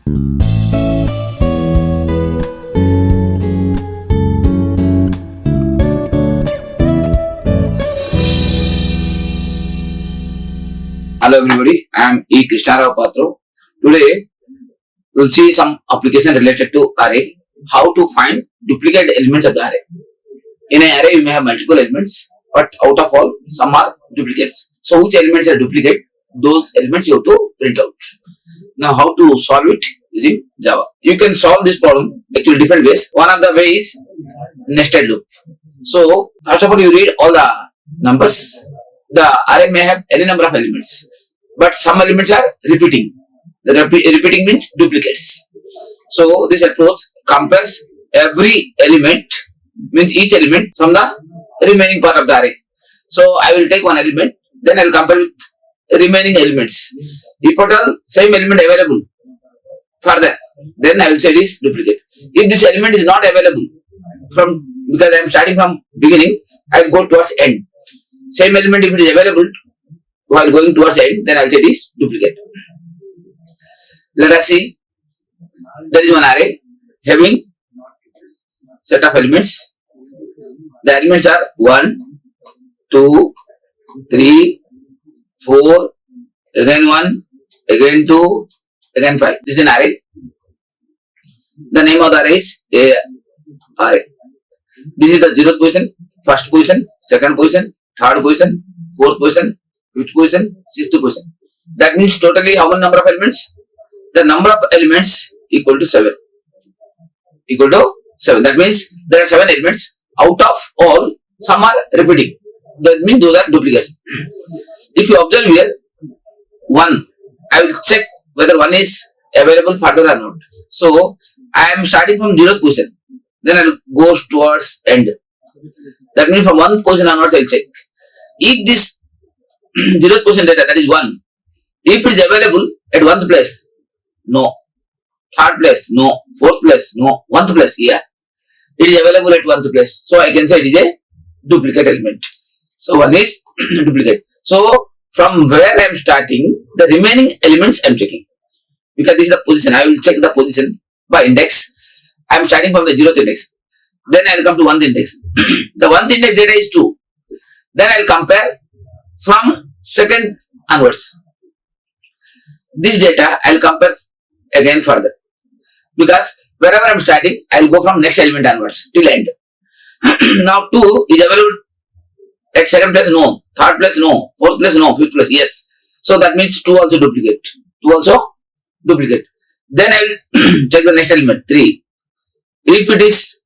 Hello everybody, I am Krishna Rao Patro. Today we will see some application related to array, how to find duplicate elements of the array. In an array you may have multiple elements, but out of all some are duplicates. So which elements are duplicate, those elements you have to print out. Now how to solve it using Java. You can solve this problem actually different ways. One of the ways is nested loop. So first of all you read all the numbers. The array may have any number of elements, but some elements are repeating. The repeating means duplicates. So this approach compares every element, means each element from the remaining part of the array. So I will take one element, then I will compare with remaining elements. If at all same element available further, then I will say it is duplicate. If this element is not available because I am starting from beginning, I will go towards end. Same element if it is available while going towards end, then I will say it is duplicate. Let us see. There is one array having set of elements. The elements are 1, 2, 3, 4, again 1, again 2, again 5. This is an array. The name of the array is array. This is the 0th position, 1st position, 2nd position, 3rd position, 4th position, 5th position, 6th position. That means totally how many number of elements? The number of elements equal to 7. Equal to 7. That means there are 7 elements. Out of all, some are repeating. That means those are duplicates. If you observe here, 1, I will check whether 1 is available further or not. So I am starting from 0th position. Then I will go towards end. That means from 1 position onwards I will check. If this 0th position data, that is 1, if it is available at 1th place, no. 3rd place, no. 4th place, no. 1th place, yeah. It is available at 1th place. So I can say it is a duplicate element. So 1 is duplicate. So from where I am starting, the remaining elements I am checking. Because this is the position, I will check the position by index. I am starting from the 0th index. Then I will come to 1th index. The 1th index data is 2. Then I will compare from 2nd onwards. This data I will compare again further. Because wherever I am starting, I will go from next element onwards till end. Now 2 is available at 2nd place, no. 3rd place, no. 4th place, no. 5th place, yes. So that means 2 also duplicate. 2 also duplicate. Then I will check the next element, 3. If it is,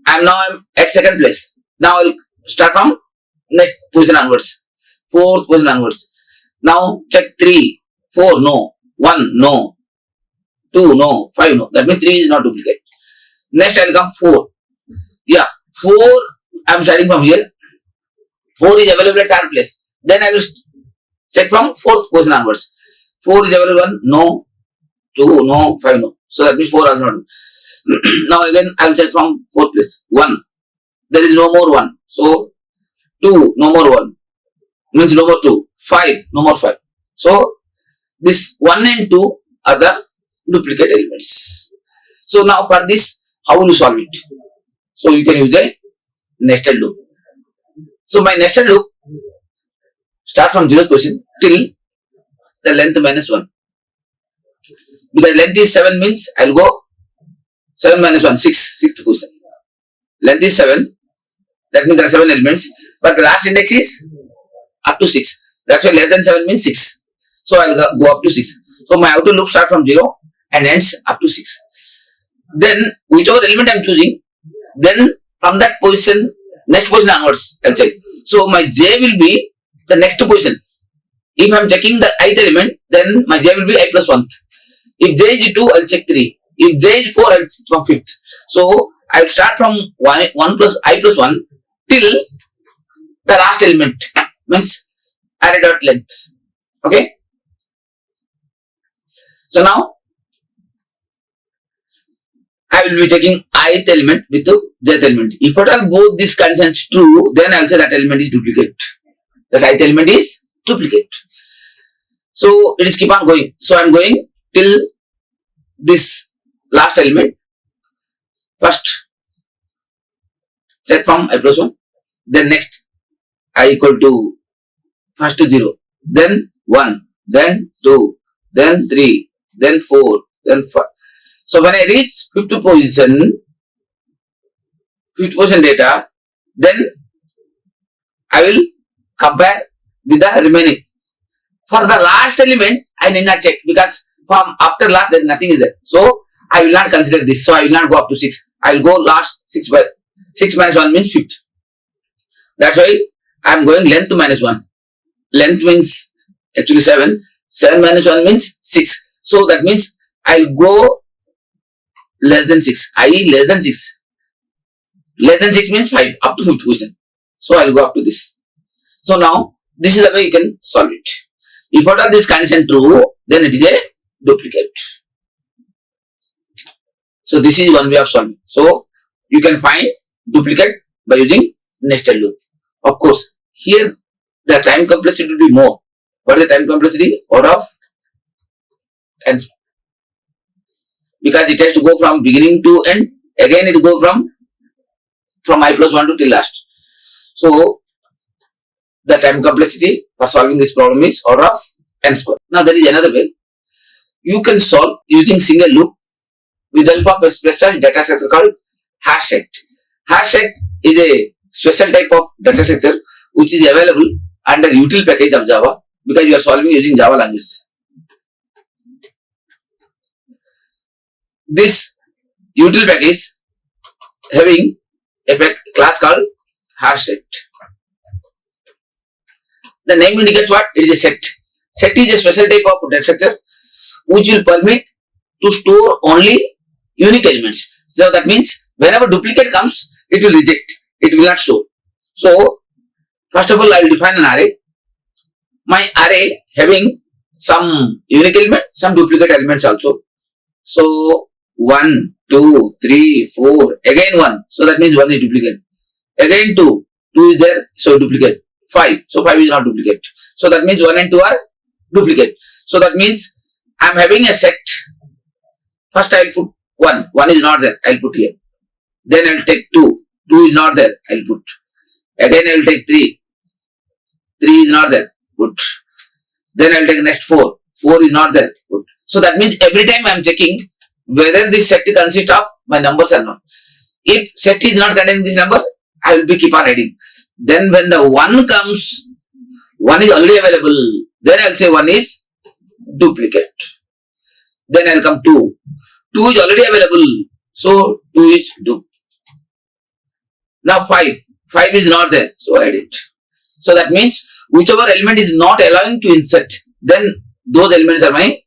I am at 2nd place. Now I will start from next position onwards. 4th position onwards. Now check 3, 4, no. 1, no. 2, no. 5, no. That means 3 is not duplicate. Next I will come 4. Yeah, 4, I am starting from here. 4 is available at 3rd place. Then I will check from 4th position onwards. 4 is available, no. 2, no. 5, no. So that means 4 also not. Now again I will check from 4th place. 1. There is no more 1. So 2, no more 1. Means no more 2. 5, no more 5. So this 1 and 2 are the duplicate elements. So now for this, how will you solve it? So you can use a nested loop. So my nested loop start from 0th position till the length minus 1. Because length is 7 means I will go 7 minus 1, 6th position. Length is 7. That means there are 7 elements. But the last index is up to 6. That's why less than 7 means 6. So I will go up to 6. So my outer loop starts from 0 and ends up to 6. Then whichever element I am choosing, then from that position, next position onwards, I will check. So my j will be the next position. If I am checking the ith element, then my j will be I plus 1th. If j is 2, I will check 3. If j is 4, I will check from 5th. So I will start from 1 plus I plus 1 till the last element, means array dot length. Okay. So now I will be checking ith element with the jth element. If at all both these conditions true, then I will say that element is duplicate. That ith element is duplicate. So it is keep on going. So I am going till this last element. First check from I plus 1, then next I equal to first 0, then 1, then 2, then 3, then 4, then 5. So when I reach fifth position data, then I will compare with the remaining. For the last element, I need not check because from after last there is nothing is there. So I will not consider this. So I will not go up to 6. I will go last 6 by 6 minus 1 means 5th. That's why I am going length minus 1. Length means actually 7. 7 minus 1 means 6. So that means I will go less than 6. I.e. less than 6. Less than 6 means 5 up to 5th position. So I will go up to this. So now this is the way you can solve it. If out of this condition true, then it is a duplicate. So this is one way of solving. So you can find duplicate by using nested loop. Of course, here the time complexity will be more. What is the time complexity? Order of n. Because it has to go from beginning to end. Again it will go from I plus 1 to till last. So the time complexity for solving this problem is order of n square. Now there is another way. You can solve using single loop with the help of a special data structure called hash set. Hash set is a special type of data structure which is available under util package of Java because you are solving using Java language. This util package having a class called hash set. The name indicates what? It is a set. Set is a special type of data structure which will permit to store only unique elements. So that means whenever duplicate comes, it will reject. It will not store. So first of all, I will define an array. My array having some unique element, some duplicate elements also. So 1, 2, 3, 4, again 1. So that means 1 is duplicate. Again 2, 2 is there, so duplicate. 5, so 5 is not duplicate. So that means 1 and 2 are duplicate. So that means I am having a set. First I will put 1, 1 is not there, I will put here. Then I will take 2, 2 is not there, I will put. Again I will take 3, 3 is not there, put. Then I will take next 4, 4 is not there, put. So that means every time I am checking whether this set consists of my numbers or not. If set is not containing this number, I will be keep on adding. Then when the 1 comes, 1 is already available. Then I will say 1 is duplicate. Then I will come 2. 2 is already available. So 2 is dupe. Now 5. 5 is not there. So I add it. So that means whichever element is not allowing to insert, then those elements are my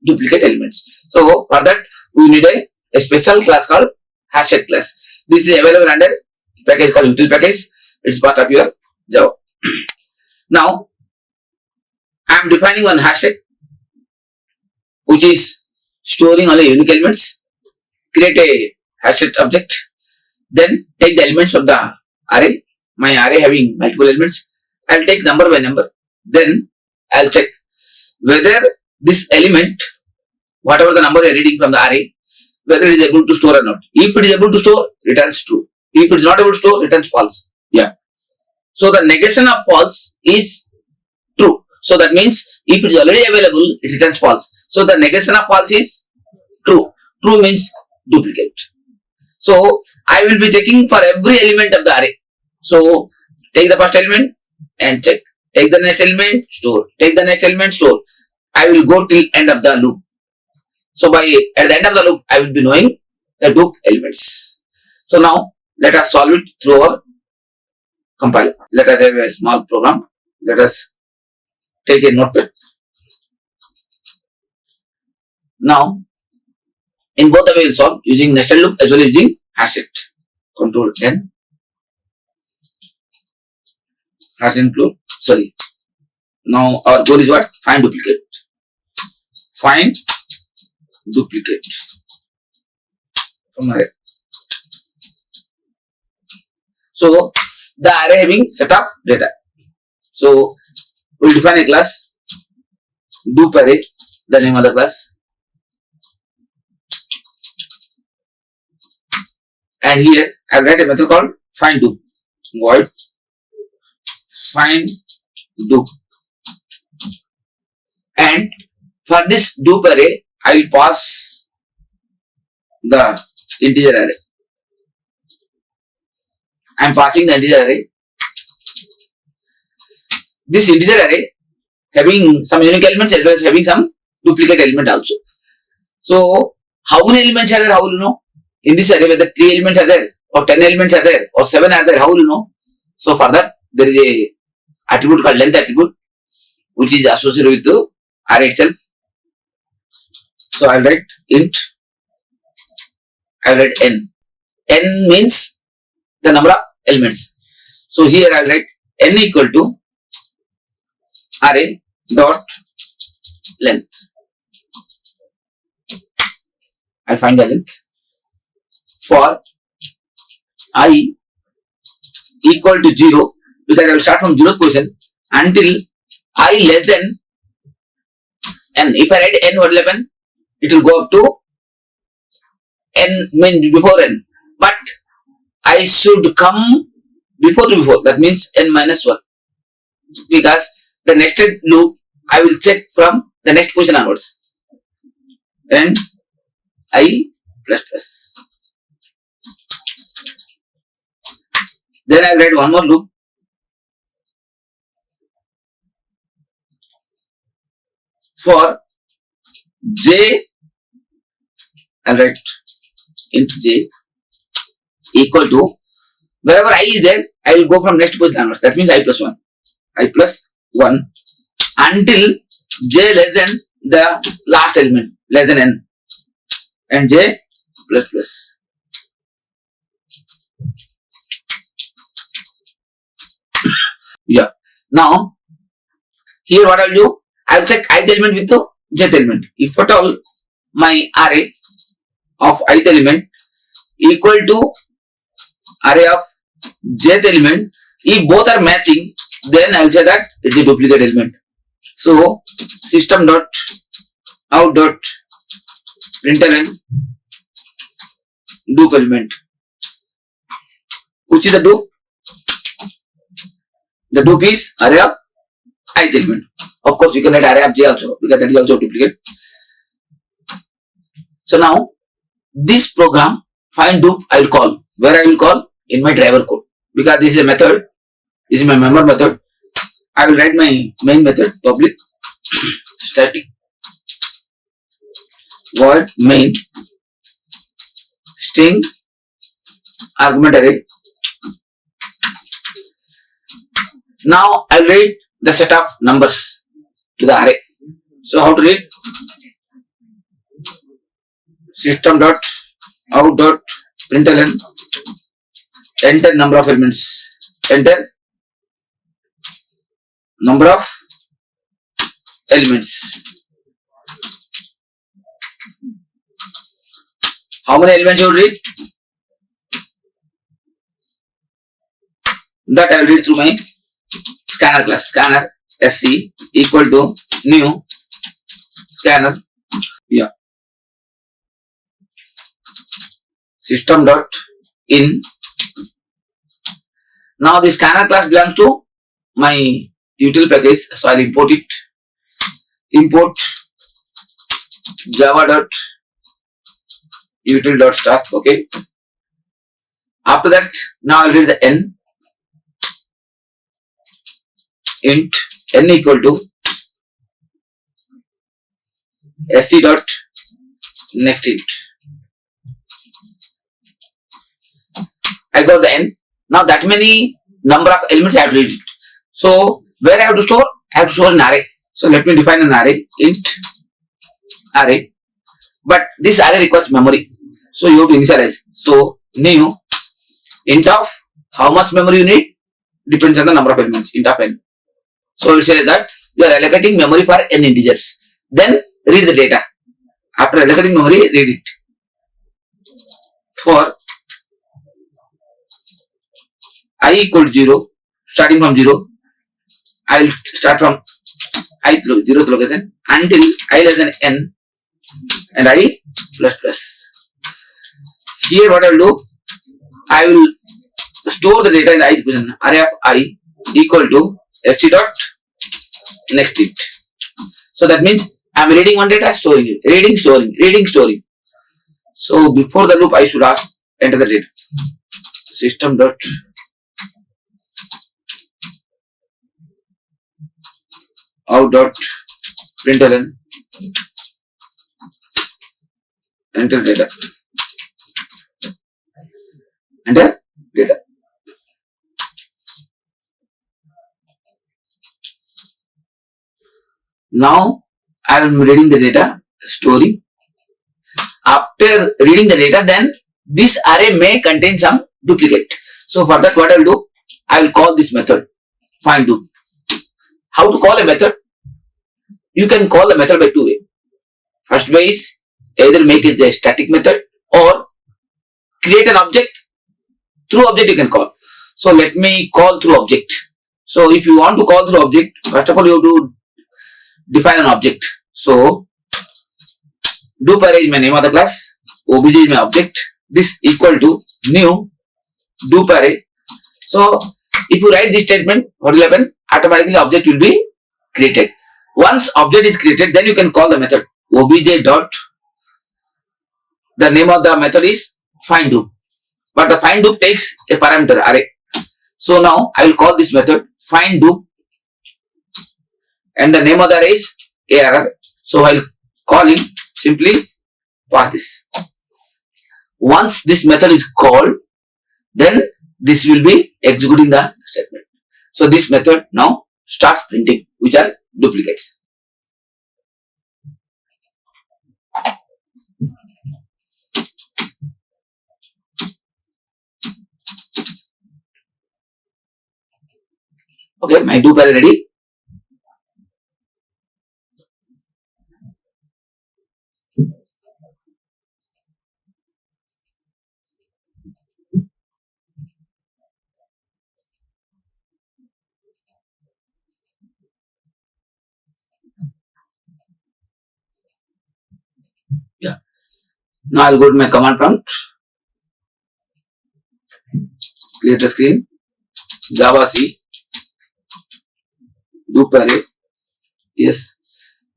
duplicate elements. So for that we need a special class called hash set class. This is available under package called util package. It's part of your Java. Now I am defining one hash set which is storing only unique elements. Create a hash set object. Then take the elements of the array. My array having multiple elements. I will take number by number. Then I will check whether this element, whatever the number you are reading from the array, whether it is able to store or not. If it is able to store, returns true. If it is not able to store, returns false. Yeah. So the negation of false is true. So that means if it is already available, it returns false. So the negation of false is true. True means duplicate. So I will be checking for every element of the array. So take the first element and check. Take the next element, store. Take the next element, store. I will go till end of the loop. So at the end of the loop, I will be knowing the dupe elements. So now let us solve it through our compiler. Let us have a small program. Let us take a notepad. Now in both the way we will solve using nested loop as well as using hash set. Control N. Hash include. Sorry. Now our goal is what? Find duplicate. Find duplicate from array. So the array having set of data. So we will define a class dupe array, the name of the class. and here I will write a method called find do. Void find do, and for this do array I will pass the integer array. I am passing the integer array. This integer array having some unique elements as well as having some duplicate element also. So how many elements are there? How will you know? In this array whether 3 elements are there or 10 elements are there or 7 are there, how will you know? So for that there is a attribute called length attribute which is associated with the array itself. So I will write int, I will write n. N means the number of elements. So here I will write n equal to array dot length. I will find the length for I equal to 0, because I will start from 0th position until I less than n. If I write n, what will happen? It will go up to n mean before n, but I should come before to before, that means n minus 1, because the nested loop I will check from the next position onwards, and I plus plus. Then I will write one more loop for j. I will write int j equal to wherever I is there, I will go from next position onwards. That means I plus 1. I plus 1 until j less than the last element, less than n, and j plus plus. Yeah. Now here what I will do? I will check ith element with the jth element. If at all my array of ith element equal to array of jth element, if both are matching, then I will say that it is a duplicate element. So system dot out dot println dupe element. Which is the dupe? The dupe is array of ith element. Of course, you can write array of j also, because that is also a duplicate. So now this program find dupe I will call. Where I will call? In my driver code, because this is a method. This is my member method. I will write my main method public static void main string argument array. Now I will read the set of numbers to the array. So how to read? System dot out dot println enter number of elements. Enter number of elements. How many elements you will read? That I will read through my scanner class. Scanner sc equal to new scanner. Yeah. System dot in. Now the scanner class belongs to my util package, so I will import it. Import java dot util dot start. Okay. After that, now I will read the n. Int n equal to sc dot next int. I got the n. Now that many number of elements I have to read it. So where I have to store? I have to store an array. So let me define an array. Int array. But this array requires memory. So you have to initialize. So new int of how much memory you need depends on the number of elements. Int of n. So it says that you are allocating memory for n integers. Then read the data. After allocating memory, read it. For I equal to 0, starting from 0, I will start from ith 0th location until I less than n and I plus plus. Here what I will do? I will store the data in the ith position. Array of I equal to sc dot next int. So that means I am reading one data, storing it, reading, storing, reading, storing. So before the loop, I should ask enter the data. System dot out dot println enter data. Enter data. Now I am reading the data, storing. After reading the data, then this array may contain some duplicate. So for that, what I will do? I will call this method find dup. How to call a method? You can call the method by two ways. First way is either make it a static method or create an object. Through object you can call. So let me call through object. So if you want to call through object, first of all you have to define an object. So dup array is my name of the class, obj is my object. This equal to new dup array. So if you write this statement, what will happen? Automatically object will be created. Once object is created, then you can call the method obj dot. The name of the method is find dup. But the find dup takes a parameter array. So now I will call this method find dup, and the name of the array is ARR. So I will call him simply for this. Once this method is called, then this will be executing the statement. So this method now starts printing, which are duplicates. Okay, my dup array ready. Yeah. Now I'll go to my command prompt. Clear the screen. Java C dup array. Yes.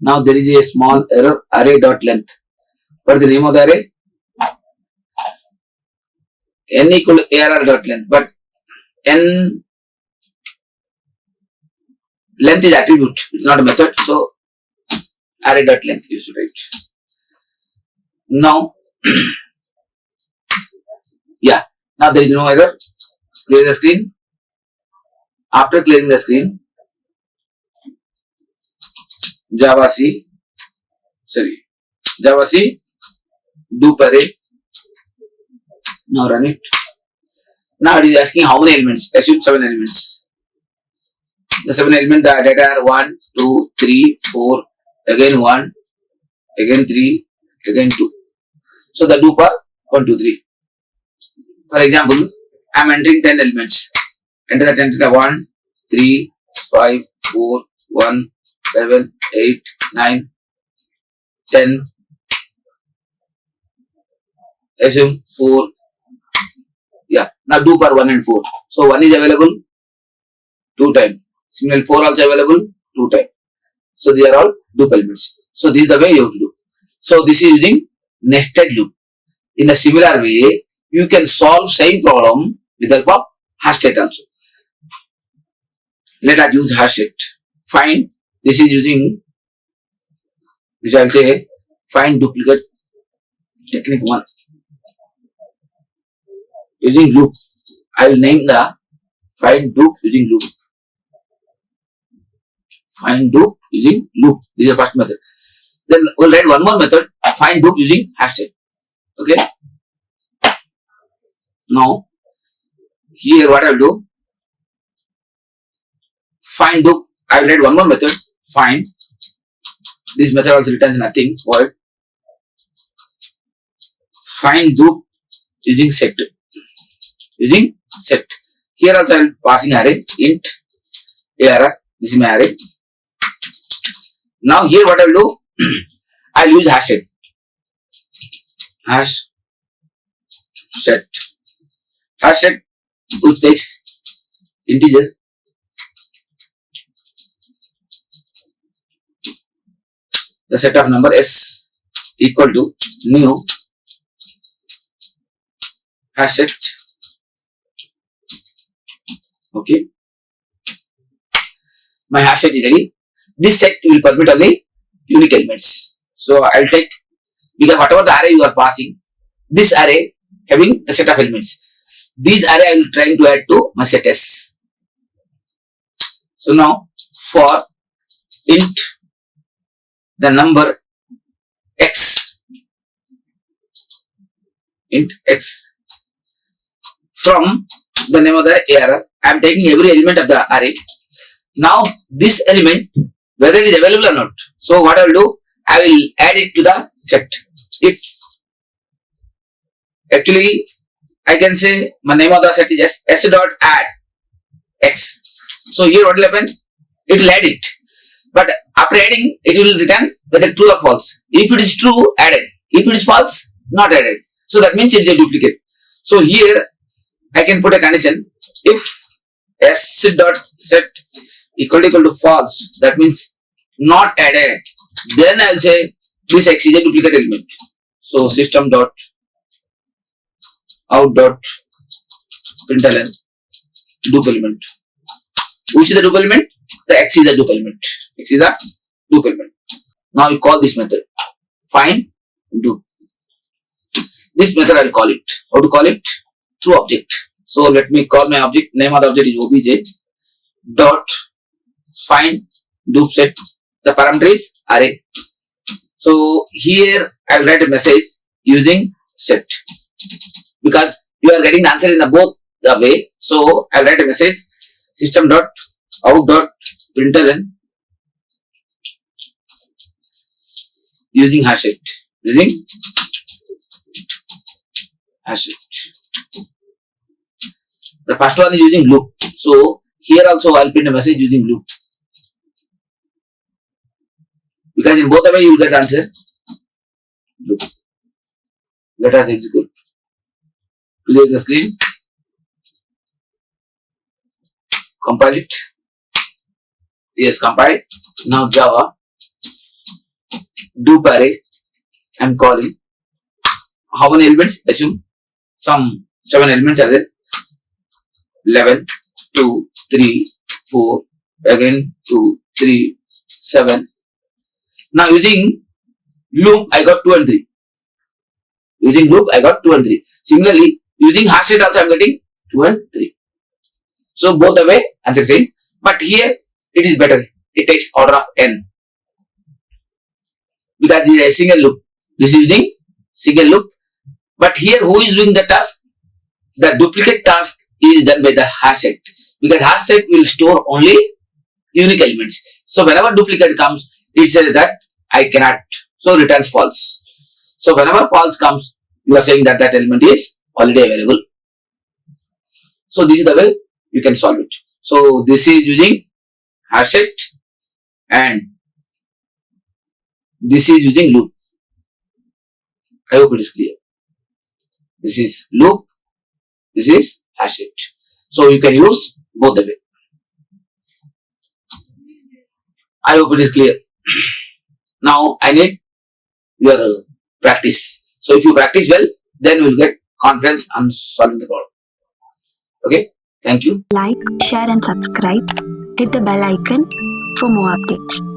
Now there is a small error, array dot length. What is the name of the array? N equal to ARR dot length. But N length is attribute. It's not a method. So array dot length you should write. Now yeah. Now there is no error. Clear the screen. After clearing the screen, Java C dup array. Now run it. Now it is asking how many elements. Assume 7 elements. The 7 elements, the data are 1, 2, 3, 4, again 1, again 3, again 2. So the dup are 1, 2, 3. For example, I am entering 10 elements. Enter the 10 data 1, 3, 5, 4, 1, 7, 8, 9, 10. Assume 4. Yeah. Now dup are 1 and 4. So 1 is available 2 times. Similarly 4 also available 2 times. So these are all dup elements. So this is the way you have to do. So this is using nested loop. In a similar way, you can solve same problem with the help of hash state also. Let us use hash state. Find. This is using. This I will say find duplicate technique 1. Using loop. I will name the find dup using loop. Find dup using loop. This is the first method. Then we'll write one more method. Find dup using hash set. Okay. Now here what I will do. Find dup. I will write one more method. Find. This method also returns nothing. Void. Find dup using set. Using set. Here also I am passing array int ARR. This is my array. Now here what I will do, I will use hash set. Hash set. hash set which takes integer the set of number s equal to new hash set. Okay, my hash set is ready. This set will permit only unique elements. So I'll take, because whatever the array you are passing, this array having the set of elements, these array I will try to add to my set s. So now for int the number x, int x, from the name of the ARR, I am taking every element of the array. Now this element, whether it is available or not, so what I will do, I will add it to the set. If actually I can say my name of the set is s dot add x. So here what will happen, it will add it, but after adding it will return whether true or false. If it is true, added; if it is false, not added. So that means it is a duplicate. So here I can put a condition, if s dot set equal to false, that means not added, then I will say this x is a duplicate element. So system dot out dot println dupe element. Which is the dupe element? The x is the dupe element. X is the dupe element. Now you call this method find dupe. This method I will call it. How to call it? Through object. So let me call my object, name of the object is obj dot find dupe set. The parameter is array. So here I will write a message using set, because you are getting the answer in the both the way. So I will write a message system dot out dot println using hash set, using hash set. The first one is using loop. So here also I will print a message using loop, because in both the way you will get the answer. Loop. Let us execute. Clear the screen. Compile it. Yes, compile. Now Java dupe array I am calling. How many elements? Assume some 7 elements are there. 11, 2, 3, 4, again 2, 3, 7. Now using loop I got 2 and 3. Using loop I got 2 and 3. Similarly using hash set also I am getting 2 and 3. So both the way answer same, but here it is better. It takes order of n, because this is a single loop. This is using single loop. But here who is doing the task? The duplicate task is done by the hash set, because hash set will store only unique elements. So whenever duplicate comes, it says that I cannot, so returns false. So whenever false comes, you are saying that that element is already available. So this is the way you can solve it. So this is using hash set and this is using loop. I hope it is clear. This is loop, this is hash set. So you can use both the way. I hope it is clear. Now I need your practice. So if you practice well, then you will get confidence on solving the problem. Okay, thank you. Like, share and subscribe. Hit the bell icon for more updates.